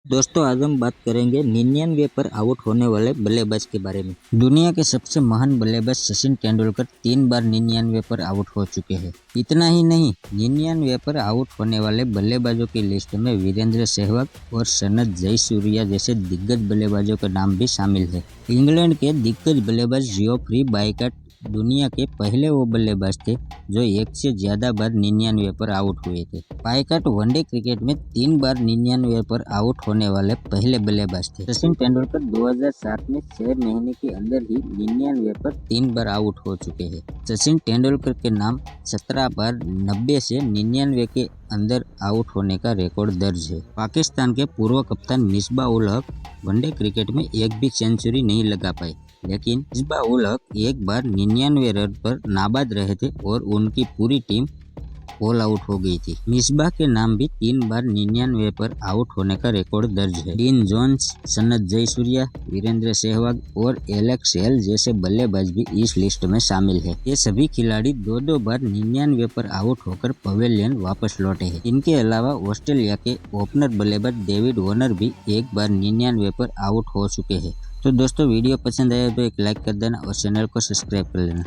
दोस्तों आज हम बात करेंगे 99 पर आउट होने वाले बल्लेबाज के बारे में। दुनिया के सबसे महान बल्लेबाज सचिन तेंदुलकर 3 बार 99 पर आउट हो चुके हैं। इतना ही नहीं, 99 पर आउट होने वाले बल्लेबाजों की लिस्ट में वीरेंद्र सहवाग और सनत जयसूर्या जैसे दिग्गज बल्लेबाजों का नाम भी शामिल है। इंग्लैंड के दिग्गज बल्लेबाज जियोफ्री बाइकाट दुनिया के पहले वो बल्लेबाज थे जो एक से ज्यादा बार 99 पर आउट हुए थे। बाइकाट वनडे क्रिकेट में 3 बार 99 पर आउट होने वाले पहले बल्लेबाज थे। सचिन तेंदुलकर 2007 में 6 महीने के अंदर ही 99 पर 3 बार आउट हो चुके हैं। सचिन तेंदुलकर के नाम 17 बार 90 से 99 के अंदर आउट होने का रिकॉर्ड दर्ज है। पाकिस्तान के पूर्व कप्तान मिसबाह उल हक वनडे क्रिकेट में एक भी सेंचुरी नहीं लगा पाए, लेकिन मिसबाह उल हक एक बार 99 रन पर नाबाद रहे थे और उनकी पूरी टीम ऑल आउट हो गई थी। मिसबाह के नाम भी 3 बार 99 पर आउट होने का रिकॉर्ड दर्ज है। डीन जोन्स, सनत जयसूर्या, वीरेंद्र सहवाग और एलेक्स हेल जैसे बल्लेबाज भी इस लिस्ट में शामिल है। ये सभी खिलाड़ी 2-2 बार 99 पर आउट होकर पवेलियन वापस लौटे हैं। इनके अलावा ऑस्ट्रेलिया के ओपनर बल्लेबाज डेविड वार्नर भी एक बार 99 पर आउट हो चुके हैं। तो दोस्तों वीडियो पसंद आया तो एक लाइक कर देना और चैनल को सब्सक्राइब कर लेना।